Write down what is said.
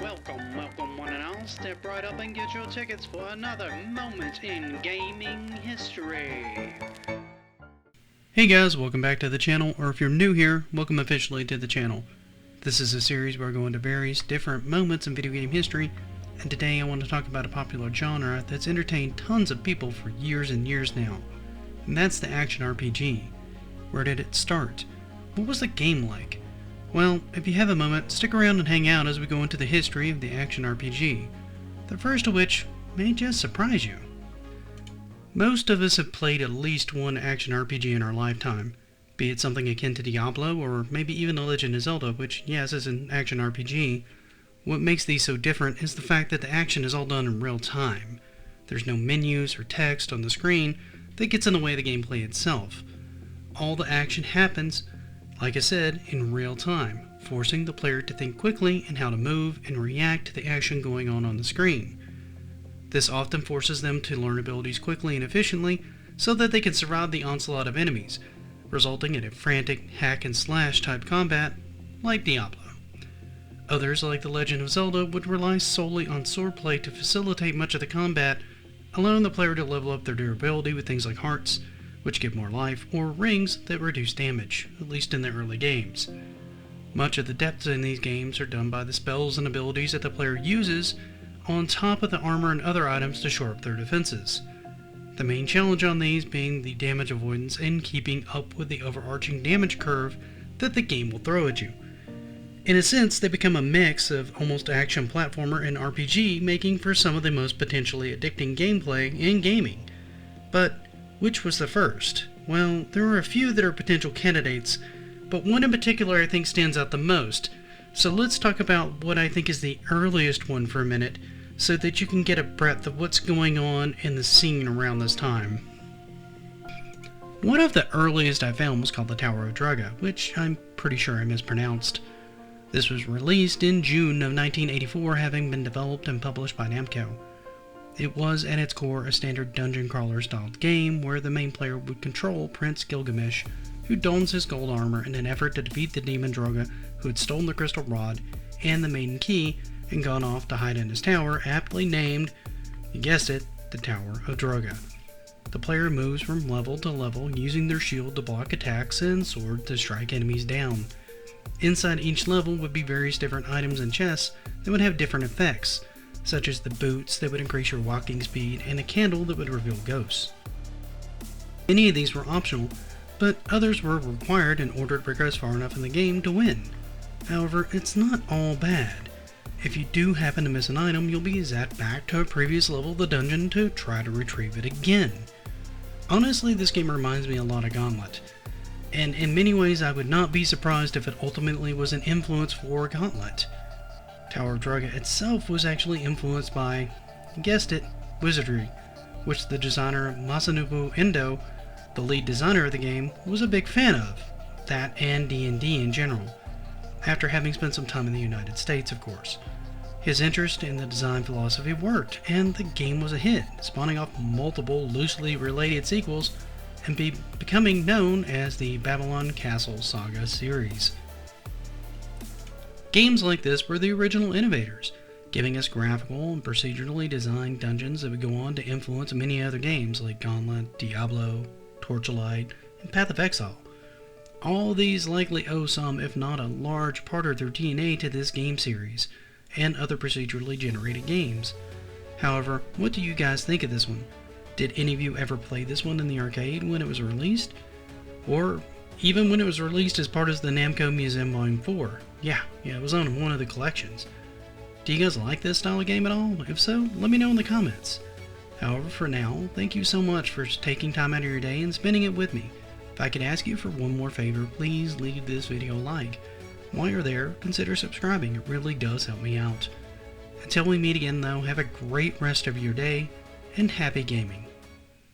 Welcome one and all. Step right up and get your tickets for another moment in gaming history. Hey guys, welcome back to the channel, or if you're new here, welcome officially to the channel. This is a series where I go into various different moments in video game history, and today I want to talk about a popular genre that's entertained tons of people for years and years now, and that's the action RPG. Where did it start? What was the game like? Well, if you have a moment, stick around and hang out as we go into the history of the action RPG, the first of which may just surprise you. Most of us have played at least one action RPG in our lifetime, be it something akin to Diablo or maybe even The Legend of Zelda, which, yes, is an action RPG. What makes these so different is the fact that the action is all done in real time. There's no menus or text on the screen that gets in the way of the gameplay itself. All the action happens, like I said, in real time, forcing the player to think quickly in how to move and react to the action going on the screen. This often forces them to learn abilities quickly and efficiently so that they can survive the onslaught of enemies, resulting in a frantic hack-and-slash type combat like Diablo. Others, like The Legend of Zelda, would rely solely on swordplay to facilitate much of the combat, allowing the player to level up their durability with things like hearts, which give more life, or rings that reduce damage, at least in the early games. Much of the depth in these games are done by the spells and abilities that the player uses, on top of the armor and other items to shore up their defenses. The main challenge on these being the damage avoidance and keeping up with the overarching damage curve that the game will throw at you. In a sense, they become a mix of almost action platformer and RPG, making for some of the most potentially addicting gameplay in gaming. But which was the first? Well, there are a few that are potential candidates, but one in particular I think stands out the most. So let's talk about what I think is the earliest one for a minute, so that you can get a breadth of what's going on in the scene around this time. One of the earliest I found was called the Tower of Druga, which I'm pretty sure I mispronounced. This was released in June of 1984, having been developed and published by Namco. It was, at its core, a standard dungeon crawler-styled game where the main player would control Prince Gilgamesh, who dons his gold armor in an effort to defeat the demon Druga, who had stolen the crystal rod and the maiden key and gone off to hide in his tower, aptly named, you guessed it, the Tower of Druga. The player moves from level to level using their shield to block attacks and sword to strike enemies down. Inside each level would be various different items and chests that would have different effects, such as the boots that would increase your walking speed and a candle that would reveal ghosts. Many of these were optional, but others were required in order to progress far enough in the game to win. However, it's not all bad. If you do happen to miss an item, you'll be zapped back to a previous level of the dungeon to try to retrieve it again. Honestly, this game reminds me a lot of Gauntlet, and in many ways I would not be surprised if it ultimately was an influence for Gauntlet. Tower of Druga itself was actually influenced by, you guessed it, wizardry, which the designer Masanobu Endo, the lead designer of the game, was a big fan of, that and D&D in general, after having spent some time in the United States, of course. His interest in the design philosophy worked, and the game was a hit, spawning off multiple loosely related sequels and becoming known as the Babylon Castle Saga series. Games like this were the original innovators, giving us graphical and procedurally designed dungeons that would go on to influence many other games like Gauntlet, Diablo, Torchlight, and Path of Exile. All these likely owe some, if not a large part of their DNA to this game series, and other procedurally generated games. However, what do you guys think of this one? Did any of you ever play this one in the arcade when it was released? Or even when it was released as part of the Namco Museum Volume 4? Yeah, it was on one of the collections. Do you guys like this style of game at all? If so, let me know in the comments. However, for now, thank you so much for taking time out of your day and spending it with me. If I could ask you for one more favor, please leave this video a like. While you're there, consider subscribing, it really does help me out. Until we meet again though, have a great rest of your day, and happy gaming.